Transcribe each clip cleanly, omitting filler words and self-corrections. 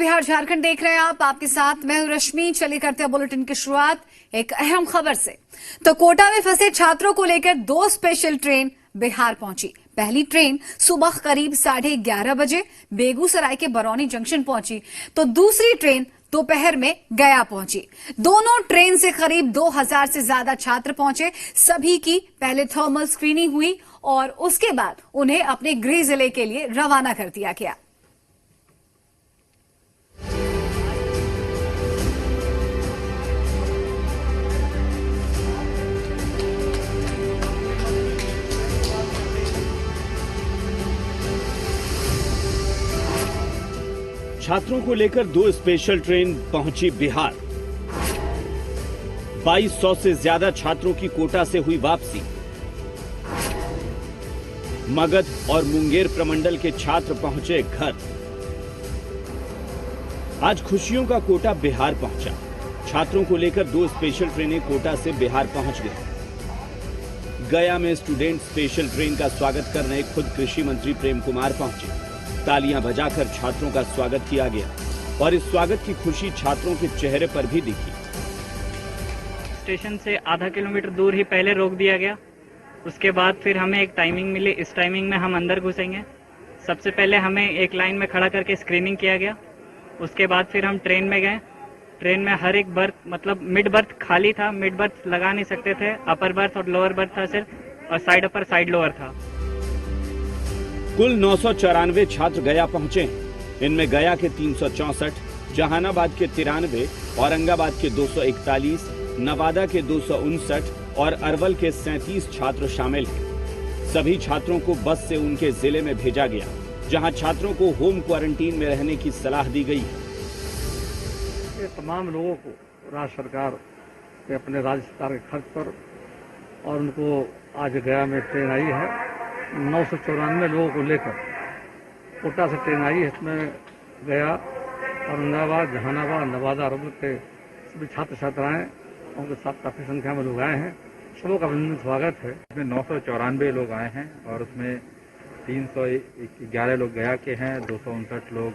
बिहार झारखंड देख रहे हैं आप, आपके साथ मैं हूं रश्मि। चलिए करते हैं बुलेटिन की शुरुआत एक अहम खबर से। तो कोटा में फंसे छात्रों को लेकर 2 स्पेशल ट्रेन बिहार पहुंची। पहली ट्रेन सुबह करीब 11:30 बजे बेगूसराय के बरौनी जंक्शन पहुंची, तो दूसरी ट्रेन दोपहर में गया पहुंची। दोनों ट्रेन से करीब 2000 से ज्यादा छात्र पहुंचे। सभी की पहले थर्मल स्क्रीनिंग हुई और उसके बाद उन्हें अपने गृह जिले के लिए रवाना कर दिया गया। छात्रों को लेकर 2 स्पेशल ट्रेन पहुंची बिहार। 2200 से ज्यादा छात्रों की कोटा से हुई वापसी। मगध और मुंगेर प्रमंडल के छात्र पहुंचे घर। आज खुशियों का कोटा बिहार पहुंचा। छात्रों को लेकर 2 स्पेशल ट्रेनें कोटा से बिहार पहुंच गई। गया में स्टूडेंट स्पेशल ट्रेन का स्वागत करने खुद कृषि मंत्री प्रेम कुमार पहुंचे। तालियां बजाकर छात्रों का स्वागत किया गया और इस स्वागत की खुशी छात्रों के चेहरे पर भी दिखी। स्टेशन से आधा किलोमीटर दूर ही पहले रोक दिया गया। उसके बाद फिर हमें एक टाइमिंग मिली। इस टाइमिंग में हम अंदर घुसेंगे। सबसे पहले हमें एक लाइन में खड़ा करके स्क्रीनिंग किया गया। उसके बाद फिर हम ट्रेन में गए। ट्रेन में हर एक बर्थ मतलब मिड बर्थ खाली था। मिड बर्थ लगा नहीं सकते थे। अपर बर्थ और लोअर बर्थ था सिर्फ, और साइड अपर साइड लोअर था। कुल 994 छात्र गया पहुंचे हैं। इनमें गया के 364, जहानाबाद के 93, औरंगाबाद के 241, नवादा के 259 और अरवल के 37 छात्र शामिल हैं। सभी छात्रों को बस से उनके जिले में भेजा गया, जहां छात्रों को होम क्वारंटीन में रहने की सलाह दी गई है। ये तमाम लोगों को राज्य सरकार के अपने राज्य सरकार के खर्च पर और उनको आज गया में ट्रेन आई है। 994 लोगों को लेकर कोटा से ट्रेन आई है। इसमें गया, औरंगाबाद, जहानाबाद, नवादा, अरवल के सभी छात्र छात्राएं, उनके साथ काफी संख्या में लोग आए हैं। सबों का अभिनंदन स्वागत है। इसमें 994 लोग आए हैं और उसमें 311 लोग गया के हैं, 259 लोग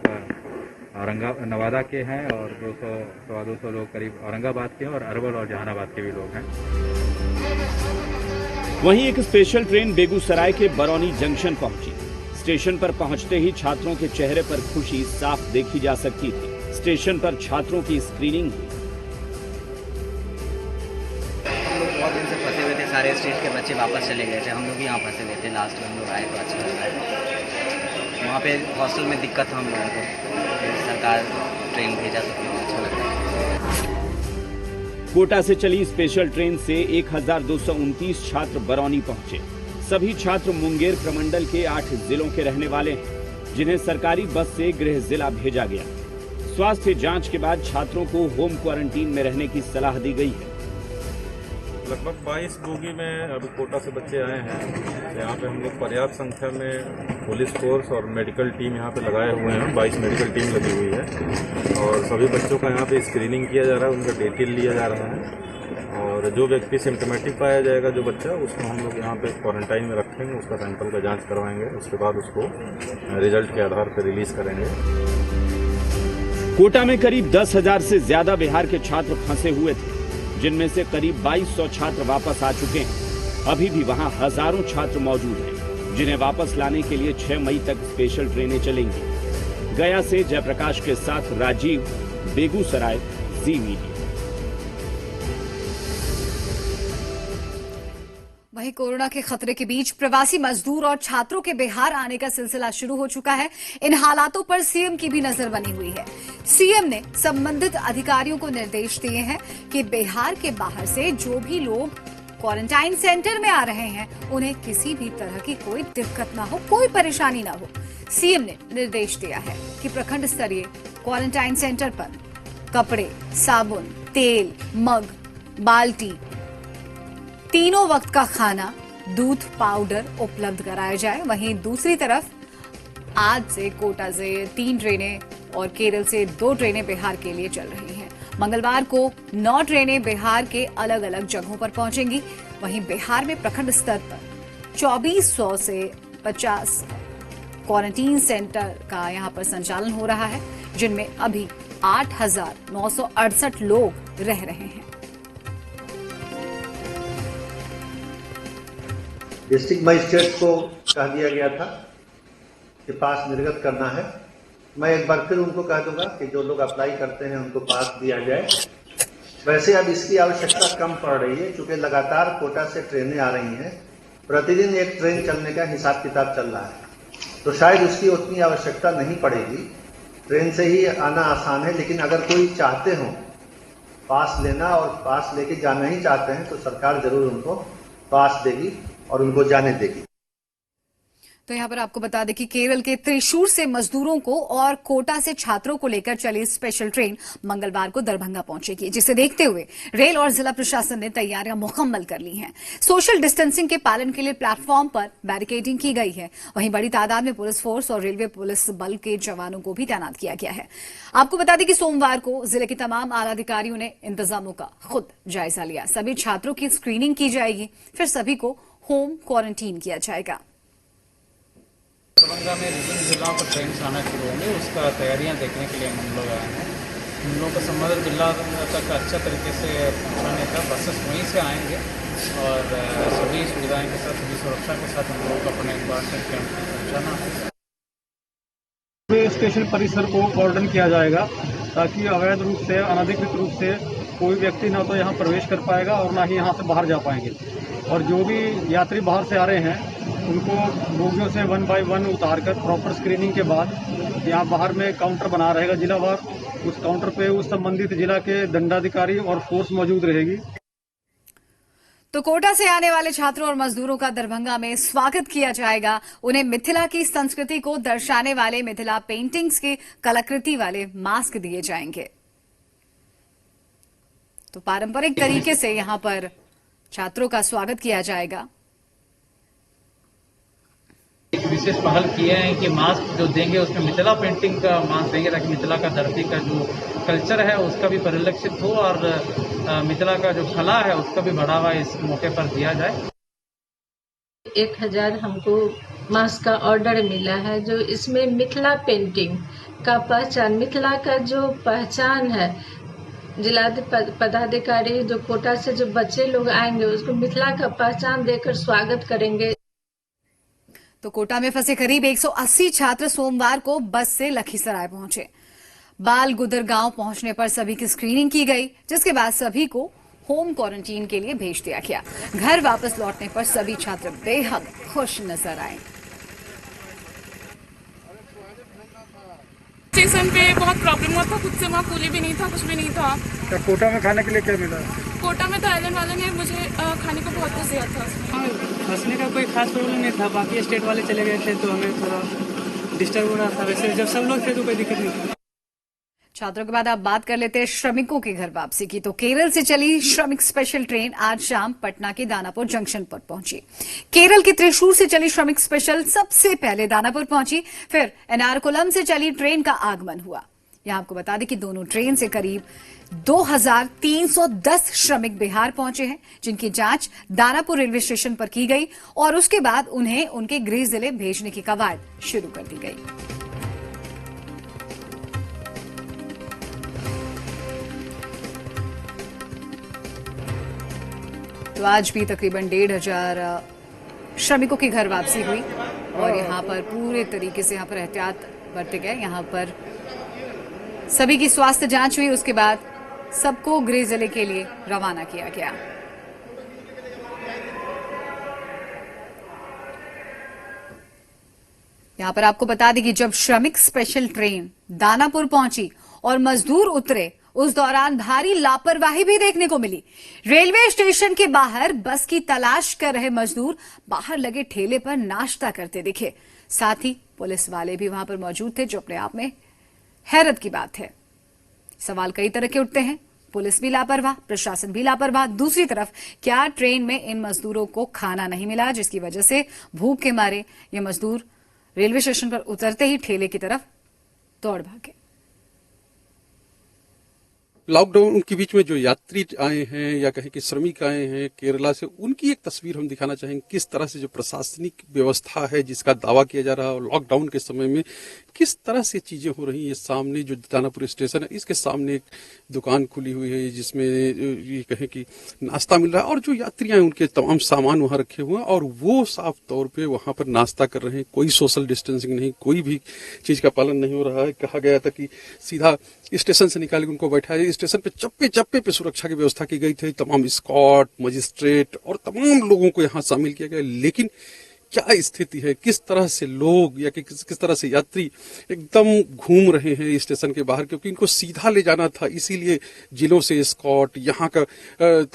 नवादा के हैं और 200 लोग करीब औरंगाबाद के हैं और अरवल और जहानाबाद के भी लोग हैं। वहीं एक स्पेशल ट्रेन बेगूसराय के बरौनी जंक्शन पहुंची। स्टेशन पर पहुंचते ही छात्रों के चेहरे पर खुशी साफ देखी जा सकती थी। स्टेशन पर छात्रों की स्क्रीनिंग हुई। हम लोग बहुत दिन से फंसे हुए थे। सारे स्टेट के बच्चे वापस चले गए थे। हम लोग यहाँ फंसे हुए थे। लास्ट में हम लोग आए तो अच्छा लगा है। वहाँ पे हॉस्टल में दिक्कत था हम लोगों को। सरकार ट्रेन भेजा तो अच्छा लग रहा है। कोटा से चली स्पेशल ट्रेन से 1229 छात्र बरौनी पहुंचे। सभी छात्र मुंगेर प्रमंडल के 8 जिलों के रहने वाले हैं, जिन्हें सरकारी बस से गृह जिला भेजा गया। स्वास्थ्य जांच के बाद छात्रों को होम क्वारंटीन में रहने की सलाह दी गई है। लगभग 22 बोगी में अभी कोटा से बच्चे आए हैं। यहाँ पे हम लोग पर्याप्त संख्या में पुलिस फोर्स और मेडिकल टीम यहाँ पे लगाए हुए हैं। 22 मेडिकल टीम लगी हुई है और सभी बच्चों का यहाँ पे स्क्रीनिंग किया जा रहा है। उनका डिटेल लिया जा रहा है और जो व्यक्ति सिम्टोमेटिक पाया जाएगा, जो बच्चा, उसको हम लोग यहाँ पे क्वारंटाइन में रखेंगे। उसका सैंपल का जाँच करवाएंगे। उसके बाद उसको रिजल्ट के आधार पर रिलीज करेंगे। कोटा में करीब 10,000 से ज्यादा बिहार के छात्र फंसे हुए थे, जिनमें से करीब 2200 छात्र वापस आ चुके हैं। अभी भी वहां हजारों छात्र मौजूद हैं, जिन्हें वापस लाने के लिए 6 मई तक स्पेशल ट्रेनें चलेंगी। गया से जयप्रकाश के साथ राजीव, बेगूसराय, जी मीडिया। वहीं कोरोना के खतरे के बीच प्रवासी मजदूर और छात्रों के बिहार आने का सिलसिला शुरू हो चुका है। इन हालातों पर सीएम की भी नजर बनी हुई है। सीएम ने संबंधित अधिकारियों को निर्देश दिए हैं कि बिहार के बाहर से जो भी लोग क्वारंटाइन सेंटर में आ रहे हैं, उन्हें किसी भी तरह की कोई दिक्कत ना हो, कोई परेशानी ना हो। सीएम ने निर्देश दिया है कि प्रखंड स्तरीय क्वारंटाइन सेंटर पर कपड़े, साबुन, तेल, मग, बाल्टी, तीनों वक्त का खाना, दूध, पाउडर उपलब्ध कराया जाए। वहीं दूसरी तरफ आज से कोटा से 3 ट्रेनें और केरल से 2 ट्रेनें बिहार के लिए चल रही हैं। मंगलवार को 9 ट्रेनें बिहार के अलग अलग जगहों पर पहुंचेंगी। वहीं बिहार में प्रखंड स्तर पर 2400 से 50 क्वारंटीन सेंटर का यहां पर संचालन हो रहा है। जिनमें अभी 8,968 लोग रह रहे हैं। डिस्ट्रिक्ट मजिस्ट्रेट को कह दिया गया था कि पास निर्गत करना है। मैं एक बार फिर उनको कह दूंगा कि जो लोग अप्लाई करते हैं उनको पास दिया जाए। वैसे अब इसकी आवश्यकता कम पड़ रही है क्योंकि लगातार कोटा से ट्रेनें आ रही हैं। प्रतिदिन एक ट्रेन चलने का हिसाब किताब चल रहा है, तो शायद उसकी उतनी आवश्यकता नहीं पड़ेगी। ट्रेन से ही आना आसान है, लेकिन अगर कोई चाहते हो पास लेना और पास लेके जाना ही चाहते हैं तो सरकार जरूर उनको पास देगी और उनको जाने देगी। तो यहां पर आपको बता दें कि केरल के त्रिशूर से मजदूरों को और कोटा से छात्रों को लेकर चली स्पेशल ट्रेन मंगलवार को दरभंगा पहुंचेगी, जिसे देखते हुए रेल और जिला प्रशासन ने तैयारियां मुकम्मल कर ली हैं। सोशल डिस्टेंसिंग के पालन के लिए प्लेटफॉर्म पर बैरिकेडिंग की गई है। वहीं बड़ी तादाद में पुलिस फोर्स और रेलवे पुलिस बल के जवानों को भी तैनात किया गया है। आपको बता दें कि सोमवार को जिले के तमाम आला अधिकारियों ने इंतजामों का खुद जायजा लिया। सभी छात्रों की स्क्रीनिंग की जाएगी, फिर सभी को होम क्वारंटीन किया जाएगा। दरभंगा में विभिन्न जिलों पर ट्रेन आना शुरू होंगे, उसका तैयारियां देखने के लिए हम लोग आए हैं। हम लोग को संबंधित जिला तक अच्छा तरीके से पहुंचाने का बसेस वहीं से आएंगे और सभी सुविधाएं के साथ, सभी सुरक्षा के साथ हम लोग अपने क्वारंटाइन कैंप तक पहुँचाना है। स्टेशन परिसर को कॉर्डन किया जाएगा ताकि अवैध रूप से, अनधिकृत रूप से कोई व्यक्ति ना तो यहाँ प्रवेश कर पाएगा और ना ही यहाँ से बाहर जा पाएंगे। और जो भी यात्री बाहर से आ रहे हैं उनको बोगियों से 1 बाय 1 उतार कर प्रॉपर स्क्रीनिंग के बाद यहाँ बाहर में काउंटर बना रहेगा जिलावार। उस काउंटर पे उस संबंधित जिला के दंडाधिकारी और फोर्स मौजूद रहेगी। तो कोटा से आने वाले छात्रों और मजदूरों का दरभंगा में स्वागत किया जाएगा। उन्हें मिथिला की संस्कृति को दर्शाने वाले मिथिला पेंटिंग्स की कलाकृति वाले मास्क दिए जाएंगे। तो पारंपरिक तरीके से यहां पर छात्रों का स्वागत किया जाएगा। एक विशेष पहल किए हैं कि मास्क जो देंगे उसमें मिथिला पेंटिंग का मास्क देंगे ताकि मिथिला का धरती का जो कल्चर है उसका भी परिलक्षित हो और मिथिला का जो कला है उसका भी बढ़ावा इस मौके पर दिया जाए। 1000 हमको मास्क का ऑर्डर मिला है, जो इसमें मिथिला पेंटिंग का पहचान, मिथिला का जो पहचान है, जिला पदाधिकारी जो कोटा से जो बच्चे लोग आएंगे उसको मिथिला का पहचान देकर स्वागत करेंगे। तो कोटा में फंसे करीब 180 छात्र सोमवार को बस से लखीसराय पहुंचे। बाल गुदर गांव पहुंचने पर सभी की स्क्रीनिंग की गई, जिसके बाद सभी को होम क्वारंटीन के लिए भेज दिया गया। घर वापस लौटने पर सभी छात्र बेहद खुश नजर आए। स्टेशन पे बहुत प्रॉब्लम हुआ था, खुद से वहाँ कूली भी नहीं था, कुछ भी नहीं था। तो कोटा में खाने के लिए क्या मिला? कोटा में तो आइलैंड वाले ने मुझे खाने को बहुत कुछ दिया था। फंसने का कोई खास प्रॉब्लम नहीं था, बाकी स्टेट वाले चले गए थे तो हमें थोड़ा डिस्टर्ब हो रहा था। वैसे जब सब लोग थे तो कोई दिक्कत नहीं थी। छात्रों के बाद आप बात कर लेते हैं श्रमिकों की घर वापसी की। तो केरल से चली श्रमिक स्पेशल ट्रेन आज शाम पटना के दानापुर जंक्शन पर पहुंची। केरल के त्रिशूर से चली श्रमिक स्पेशल सबसे पहले दानापुर पहुंची, फिर एर्नाकुलम से चली ट्रेन का आगमन हुआ। यहां आपको बता दें कि दोनों ट्रेन से करीब 2310 श्रमिक बिहार पहुंचे हैं, जिनकी जांच दानापुर रेलवे स्टेशन पर की गई और उसके बाद उन्हें उनके गृह जिले भेजने की कवायद शुरू कर दी गई। तो आज भी तकरीबन 1500 श्रमिकों की घर वापसी हुई और यहाँ पर पूरे तरीके से यहाँ पर एहतियात बरते गए। यहाँ पर सभी की स्वास्थ्य जांच हुई, उसके बाद सबको गृह जिले के लिए रवाना किया गया। यहाँ पर आपको बता दें कि जब श्रमिक स्पेशल ट्रेन दानापुर पहुंची और मजदूर उतरे, उस दौरान भारी लापरवाही भी देखने को मिली। रेलवे स्टेशन के बाहर बस की तलाश कर रहे मजदूर बाहर लगे ठेले पर नाश्ता करते दिखे। साथ ही पुलिस वाले भी वहां पर मौजूद थे, जो अपने आप में हैरत की बात है। सवाल कई तरह के उठते हैं, पुलिस भी लापरवाह, प्रशासन भी लापरवाह। दूसरी तरफ क्या ट्रेन में इन मजदूरों को खाना नहीं मिला, जिसकी वजह से भूख के मारे ये मजदूर रेलवे स्टेशन पर उतरते ही ठेले की तरफ दौड़ भागे। लॉकडाउन के बीच में जो यात्री आए हैं या कहें कि श्रमिक आए हैं केरला से, उनकी एक तस्वीर हम दिखाना चाहेंगे। किस तरह से जो प्रशासनिक व्यवस्था है जिसका दावा किया जा रहा है, और लॉकडाउन के समय में किस तरह से चीजें हो रही हैं। सामने जो दानापुर स्टेशन है, इसके सामने एक दुकान खुली हुई है जिसमें ये कहें कि नाश्ता मिल रहा है, और जो यात्री आए उनके तमाम सामान वहां रखे हुए हैं और वो साफ तौर पे वहां पर नाश्ता कर रहे हैं। कोई सोशल डिस्टेंसिंग नहीं, कोई भी चीज का पालन नहीं हो रहा है। कहा गया था कि सीधा स्टेशन से निकाल के उनको बैठाया। स्टेशन पे चप्पे चप्पे पे सुरक्षा की व्यवस्था की गई थी, तमाम स्कॉट, मजिस्ट्रेट और तमाम लोगों को यहाँ शामिल किया गया। लेकिन क्या स्थिति है, किस तरह से लोग या किस तरह से यात्री एकदम घूम रहे हैं स्टेशन के बाहर, क्योंकि इनको सीधा ले जाना था। इसीलिए जिलों से स्कॉट, यहाँ का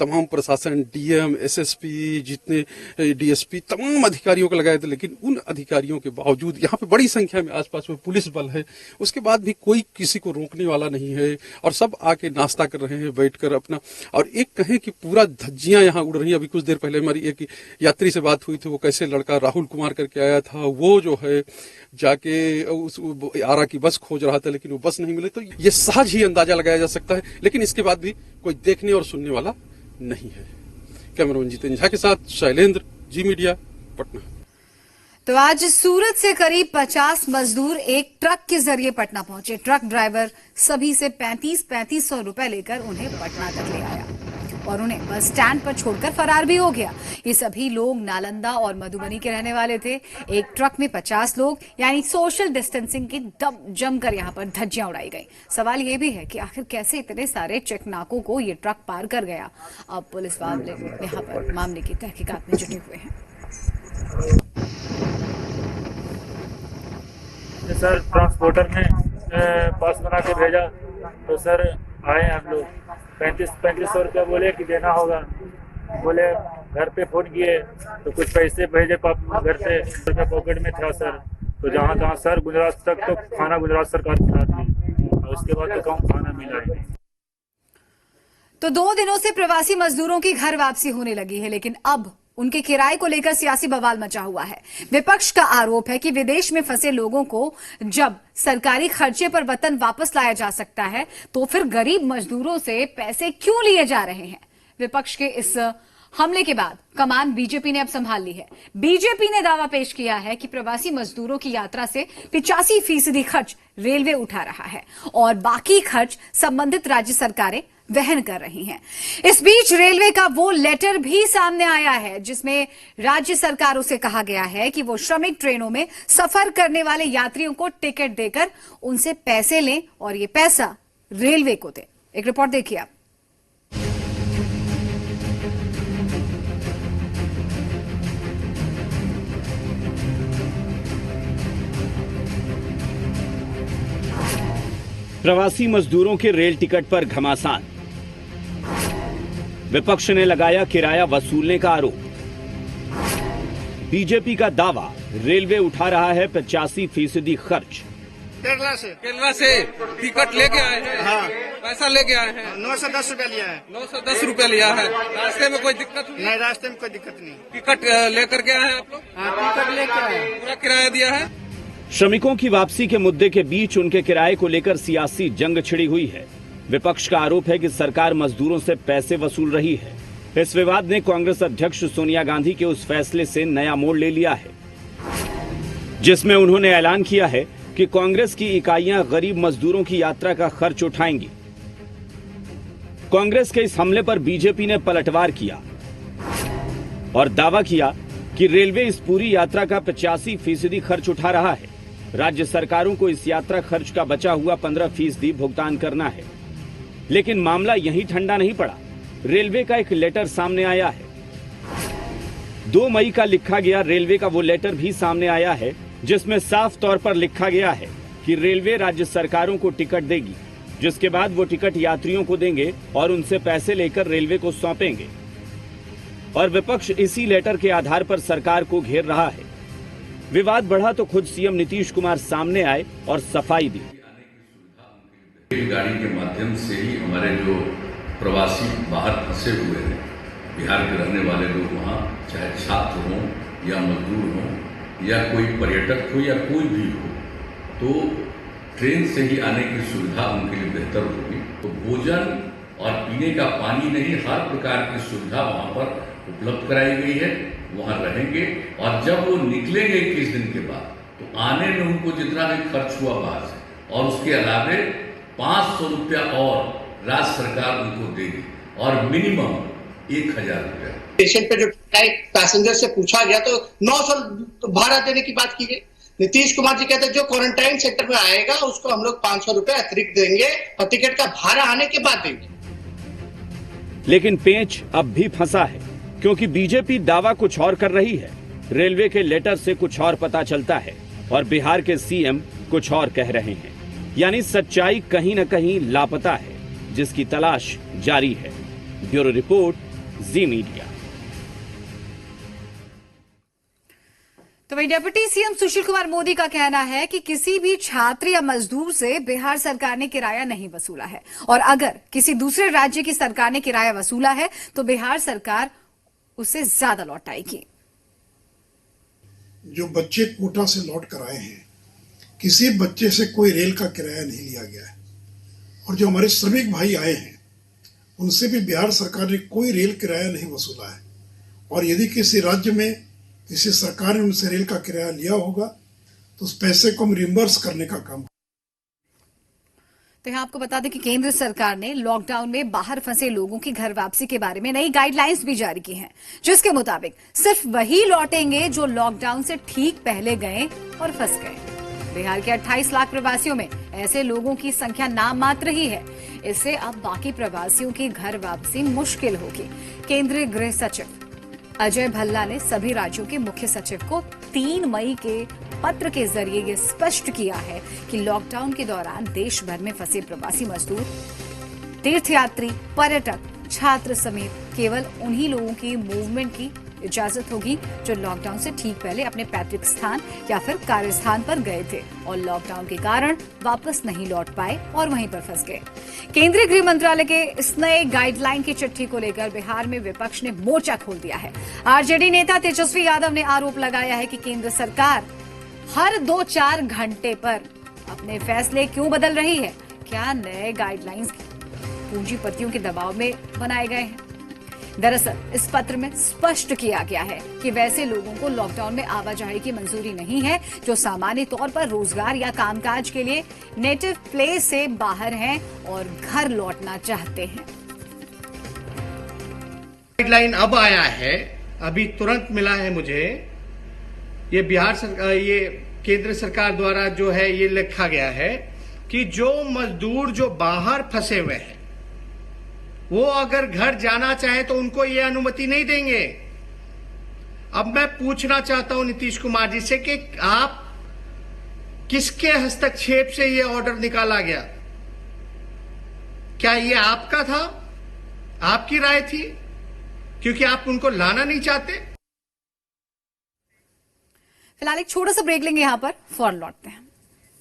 तमाम प्रशासन, डीएम, एसएसपी, जितने डीएसपी, तमाम अधिकारियों को लगाया था। लेकिन उन अधिकारियों के बावजूद यहाँ पे बड़ी संख्या में आसपास में पुलिस बल है, उसके बाद भी कोई किसी को रोकने वाला नहीं है और सब आके नाश्ता कर रहे हैं बैठकर अपना। और एक कहें कि पूरा धज्जियां यहाँ उड़ रही हैं। अभी कुछ देर पहले हमारी एक यात्री से बात हुई थी, वो कैसे लड़का राहुल कुमार करके आया था, वो जो है जाके उस आरा की बस खोज रहा था, लेकिन वो बस नहीं मिली। तो ये सहज ही अंदाजा लगाया जा सकता है, लेकिन इसके बाद भी कोई देखने और सुनने वाला नहीं है। कैमरामैन जितेंद्र झा के साथ शैलेंद्र, जी मीडिया, पटना। तो आज सूरत से करीब 50 मजदूर एक ट्रक के जरिए पटना पहुंचे। ट्रक ड्राइवर सभी से 3500 रुपए लेकर उन्हें पटना तक ले आया और उन्हें बस स्टैंड पर छोड़कर फरार भी हो गया। ये सभी लोग नालंदा और मधुबनी के रहने वाले थे। एक ट्रक में 50 लोग, यानी सोशल डिस्टेंसिंग की जमकर यहाँ पर धज्जियां उड़ाई गई। सवाल ये भी है कि आखिर कैसे इतने सारे चेक नाकों को ये ट्रक पार कर गया। अब पुलिस वाले यहाँ पर मामले की तहकीकात में जुटे हुए हैं। सर ट्रांसपोर्टर ने पास बना के भेजा, तो सर आए हम लोग 3500 रुपया बोले कि देना होगा। बोले घर पे फोन किए तो कुछ पैसे भेजे घर से, रुपया पॉकेट में था सर। तो जहाँ तहाँ सर गुजरात तक तो खाना गुजरात सरकार खिला दी, और उसके बाद तो कम खाना मिला ही नहीं। तो 2 दिनों से प्रवासी मजदूरों की घर वापसी होने लगी है, लेकिन अब उनके किराए को लेकर सियासी बवाल मचा हुआ है। विपक्ष का आरोप है कि विदेश में फंसे लोगों को जब सरकारी खर्चे पर वतन वापस लाया जा सकता है, तो फिर गरीब मजदूरों से पैसे क्यों लिए जा रहे हैं। विपक्ष के इस हमले के बाद कमान बीजेपी ने अब संभाल ली है। बीजेपी ने दावा पेश किया है कि प्रवासी मजदूरों की यात्रा से 85% खर्च रेलवे उठा रहा है और बाकी खर्च संबंधित राज्य सरकारें वहन कर रही हैं। इस बीच रेलवे का वो लेटर भी सामने आया है जिसमें राज्य सरकारों से कहा गया है कि वो श्रमिक ट्रेनों में सफर करने वाले यात्रियों को टिकट देकर उनसे पैसे लें और ये पैसा रेलवे को दें। एक रिपोर्ट देखिए आप। प्रवासी मजदूरों के रेल टिकट पर घमासान। विपक्ष ने लगाया किराया वसूलने का आरोप। बीजेपी का दावा, रेलवे उठा रहा है 85% खर्च। केरला से टिकट लेके आए हैं। हाँ, पैसा लेके आए हैं। 910 रुपया लिया है। 910 रुपया लिया है। रास्ते में कोई दिक्कत नहीं? रास्ते में कोई दिक्कत नहीं। टिकट लेकर के आए हैं आप लोग? हाँ, टिकट लेके आए, पूरा किराया दिया है। श्रमिकों की वापसी के मुद्दे के बीच उनके किराए को लेकर सियासी जंग छिड़ी हुई है। विपक्ष का आरोप है कि सरकार मजदूरों से पैसे वसूल रही है। इस विवाद ने कांग्रेस अध्यक्ष सोनिया गांधी के उस फैसले से नया मोड़ ले लिया है, जिसमें उन्होंने ऐलान किया है कि कांग्रेस की इकाइयां गरीब मजदूरों की यात्रा का खर्च उठाएंगी। कांग्रेस के इस हमले पर बीजेपी ने पलटवार किया और दावा किया कि रेलवे इस पूरी यात्रा का 85% खर्च उठा रहा है। राज्य सरकारों को इस यात्रा खर्च का बचा हुआ 15% भुगतान करना है। लेकिन मामला यहीं ठंडा नहीं पड़ा। रेलवे का एक लेटर सामने आया है। 2 मई का लिखा गया रेलवे का वो लेटर भी सामने आया है, जिसमें साफ तौर पर लिखा गया है कि रेलवे राज्य सरकारों को टिकट देगी, जिसके बाद वो टिकट यात्रियों को देंगे और उनसे पैसे लेकर रेलवे को सौंपेंगे। और विपक्ष इसी लेटर के आधार पर सरकार को घेर रहा है। विवाद बढ़ा तो खुद सीएम नीतीश कुमार सामने आए और सफाई दी। रेलगाड़ी के माध्यम से ही हमारे जो प्रवासी बाहर फंसे हुए हैं, बिहार के रहने वाले लोग वहाँ, चाहे छात्र हों या मजदूर हों या कोई पर्यटक हो या कोई भी हो, तो ट्रेन से ही आने की सुविधा उनके लिए बेहतर होगी। तो भोजन और पीने का पानी नहीं, हर प्रकार की सुविधा वहां पर उपलब्ध कराई गई है। वहां रहेंगे और जब वो निकलेंगे 21 दिन के बाद तो आने में उनको जितना भी खर्च हुआ बाहर से और उसके अलावे 500 रुपया और राज्य सरकार उनको देगी और मिनिमम 1000 रुपया। स्टेशन पे जो पैसेंजर से पूछा गया तो 900 भाड़ा देने की बात की गई। नीतीश कुमार जी कहते जो क्वारंटाइन सेंटर में आएगा उसको हम लोग 500 रुपया अतिरिक्त देंगे और टिकट का भाड़ा आने के बाद देंगे। लेकिन पेंच अब भी फंसा है, क्योंकि बीजेपी दावा कुछ और कर रही है, रेलवे के लेटर से कुछ और पता चलता है और बिहार के सीएम कुछ और कह रहे हैं। यानी सच्चाई कहीं न कहीं लापता है, जिसकी तलाश जारी है। ब्यूरो रिपोर्ट, जी मीडिया। तो वहीं डिप्टी सीएम सुशील कुमार मोदी का कहना है कि किसी भी छात्र या मजदूर से बिहार सरकार ने किराया नहीं वसूला है और अगर किसी दूसरे राज्य की सरकार ने किराया वसूला है तो बिहार सरकार उसे ज्यादा लौटाएगी। जो बच्चे कोटा से लौट कर आए हैं, किसी बच्चे से कोई रेल का किराया नहीं लिया गया है और जो हमारे श्रमिक भाई आए हैं उनसे भी बिहार सरकार ने कोई रेल किराया नहीं वसूला है। और यदि किसी राज्य में किसी सरकार ने उनसे रेल का किराया लिया होगा तो उस पैसे को हम रिम्बर्स करने का काम। तो यहाँ आपको बता दें कि केंद्र सरकार ने लॉकडाउन में बाहर फंसे लोगों की घर वापसी के बारे में नई गाइडलाइंस भी जारी की हैं, जिसके मुताबिक सिर्फ वही लौटेंगे जो लॉकडाउन से ठीक पहले गए और फंस गए। बिहार के 28 लाख प्रवासियों में ऐसे लोगों की संख्या नाम मात्र ही है। इससे अब बाकी प्रवासियों की घर वापसी मुश्किल होगी। केंद्रीय गृह सचिव अजय भल्ला ने सभी राज्यों के मुख्य सचिव को 3 मई के पत्र के जरिए ये स्पष्ट किया है कि लॉकडाउन के दौरान देश भर में फंसे प्रवासी मजदूर, तीर्थयात्री, पर्यटक, छात्र समेत केवल उन्हीं लोगों की मूवमेंट की इजाजत होगी जो लॉकडाउन से ठीक पहले अपने पैतृक स्थान या फिर कार्यस्थान पर गए थे और लॉकडाउन के कारण वापस नहीं लौट पाए और वहीं पर फंस गए। केंद्रीय गृह मंत्रालय के इस नए गाइडलाइन की चिट्ठी को लेकर बिहार में विपक्ष ने मोर्चा खोल दिया है। आरजेडी नेता तेजस्वी यादव ने आरोप लगाया है कि केंद्र सरकार हर 2-4 घंटे पर अपने फैसले क्यों बदल रही है। क्या नए गाइडलाइंस पूंजीपतियों के दबाव में बनाए गए हैं? दरअसल इस पत्र में स्पष्ट किया गया है कि वैसे लोगों को लॉकडाउन में आवाजाही की मंजूरी नहीं है जो सामान्य तौर पर रोजगार या कामकाज के लिए नेटिव प्लेस से बाहर हैं और घर लौटना चाहते हैं। गाइडलाइन अब आया है, अभी तुरंत मिला है मुझे। ये बिहार सरकार, ये केंद्र सरकार द्वारा जो है ये लिखा गया है कि जो मजदूर जो बाहर फंसे हुए हैं वो अगर घर जाना चाहे तो उनको ये अनुमति नहीं देंगे। अब मैं पूछना चाहता हूं नीतीश कुमार जी से कि आप किसके हस्तक्षेप से ये ऑर्डर निकाला गया? क्या ये आपका था, आपकी राय थी, क्योंकि आप उनको लाना नहीं चाहते? फिलहाल एक छोटा सा ब्रेक लेंगे, यहां पर फौरन लौटते हैं।